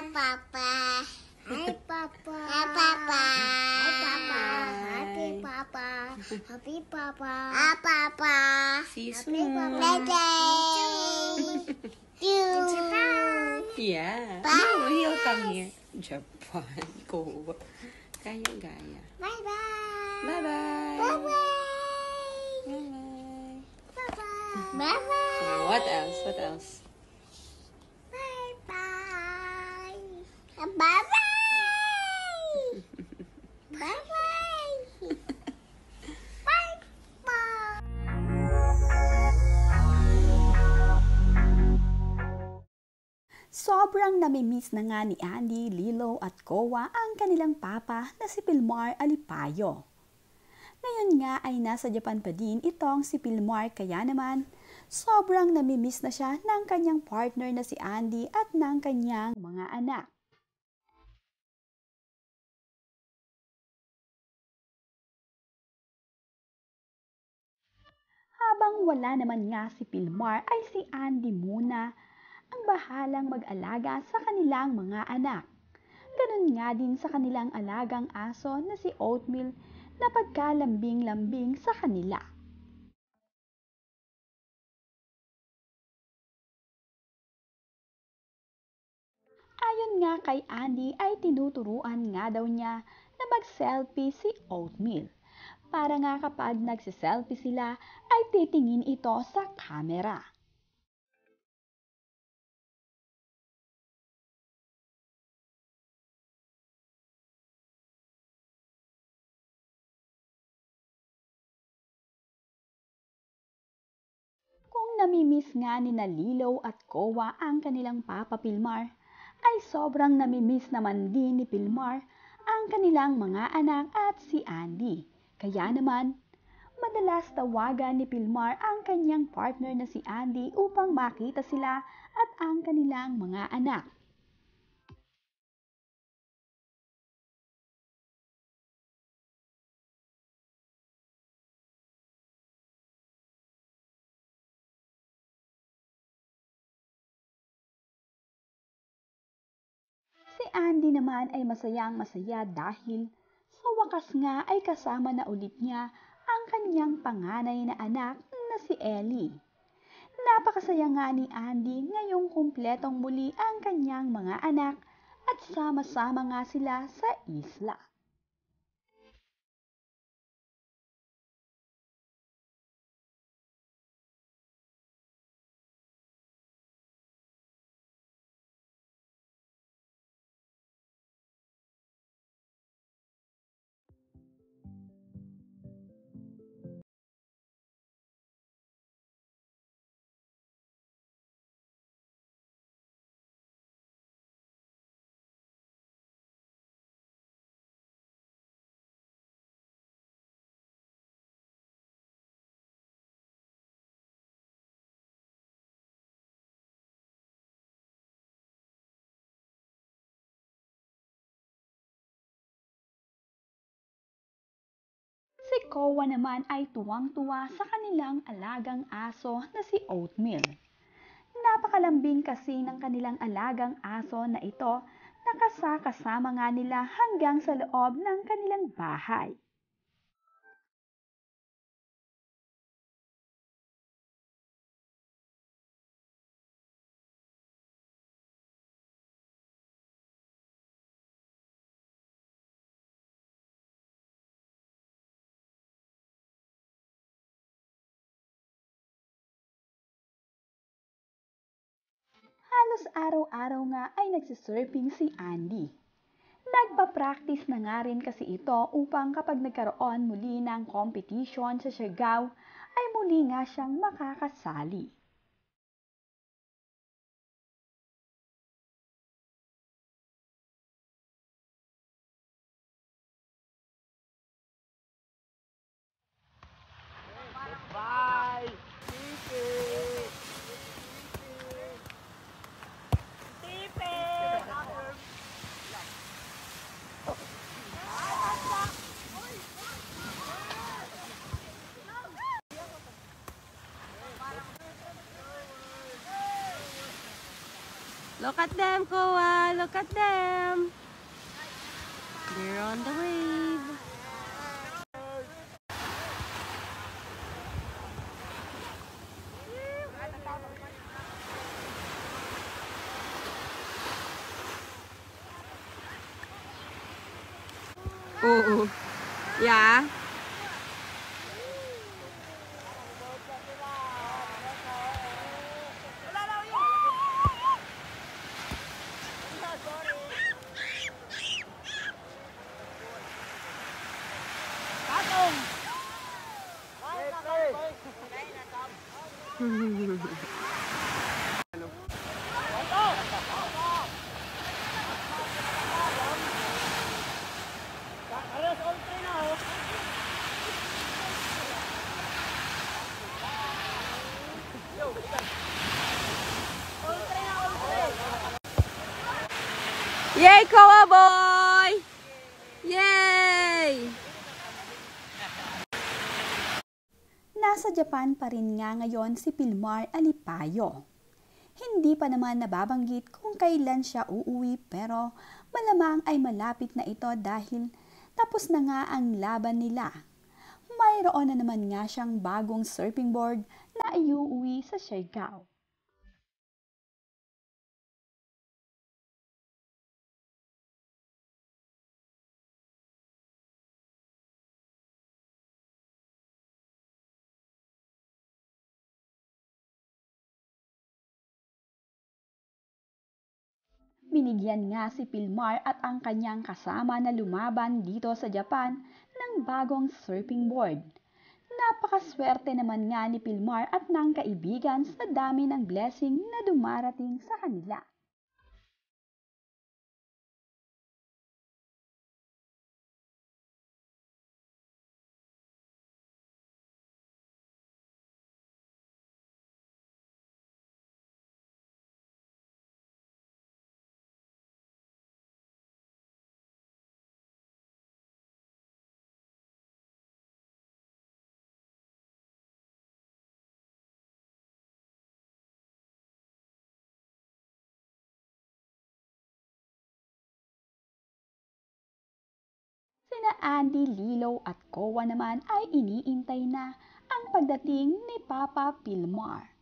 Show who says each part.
Speaker 1: Papa.
Speaker 2: Hi, Papa.
Speaker 1: Hi, Papa.
Speaker 2: Hi, Papa. Happy Papa. Happy Papa.
Speaker 1: Hi, Papa.
Speaker 3: See you
Speaker 2: Happy
Speaker 3: soon.
Speaker 2: Papa.
Speaker 1: You.
Speaker 2: Japan.
Speaker 3: Yeah.
Speaker 1: Bye.
Speaker 3: No, he'll come here. Japan. Go. Gaya-gaya.
Speaker 2: Bye-bye.
Speaker 3: Bye-bye.
Speaker 1: Bye-bye.
Speaker 3: Bye-bye.
Speaker 2: Bye-bye.
Speaker 1: Bye-bye.
Speaker 3: What else? What else?
Speaker 2: Bye-bye.
Speaker 1: Bye-bye.
Speaker 2: Bye-bye.
Speaker 4: Sobrang namimiss na nga ni Andy, Lilo at Kowa ang kanilang papa na si Pilmar Alipayo. Ngayon nga ay nasa Japan pa din itong si Pilmar, kaya naman sobrang namimiss na siya ng kanyang partner na si Andy at ng kanyang mga anak. Habang wala naman nga si Pilmar ay si Andy muna ang bahalang mag-alaga sa kanilang mga anak. Ganun nga din sa kanilang alagang aso na si Oatmeal na pagkalambing-lambing sa kanila. Ayon nga kay Andy ay tinuturuan nga daw niya na mag-selfie si Oatmeal. Para nga kapag nagsiselfie sila ay titingin ito sa camera. Kung namimiss nga ni Lilo at Kowa ang kanilang Papa Pilmar, ay sobrang namimiss naman din ni Pilmar ang kanilang mga anak at si Andy. Kaya naman, madalas tawagan ni Pilmar ang kanyang partner na si Andy upang makita sila at ang kanilang mga anak. Si Andy naman ay masayang-masaya dahil sa wakas nga ay kasama na ulit niya ang kanyang panganay na anak na si Ellie. Napakasaya nga ni Andy ngayong kumpletong muli ang kanyang mga anak at sama-sama nga sila sa isla. Si Kowa naman ay tuwang-tuwa sa kanilang alagang aso na si Oatmeal. Napakalambing kasi ng kanilang alagang aso na ito na kasama nga nila hanggang sa loob ng kanilang bahay. Halos araw-araw nga ay nagsisurfing si Andy. Nagpa-practice na nga rin kasi ito upang kapag nagkaroon muli ng competition sa Siargao ay muli nga siyang makakasali.
Speaker 3: Look at them, Koa. Look at them. They're on the wave. Oo. Yeah. Yay, Koa boy! Yay!
Speaker 4: Nasa Japan pa rin nga ngayon si Pilmar Alipayo. Hindi pa naman nababanggit kung kailan siya uuwi pero malamang ay malapit na ito dahil tapos na nga ang laban nila. Mayroon na naman nga siyang bagong surfing board na iuuwi sa Siargao. Binigyan nga si Pilmar at ang kanyang kasama na lumaban dito sa Japan ng bagong surfing board. Napakaswerte naman nga ni Pilmar at ng kaibigan sa dami ng blessing na dumarating sa kanila. Sina Andy, Lilo at Koa naman ay iniintay na ang pagdating ni Papa Pilmar.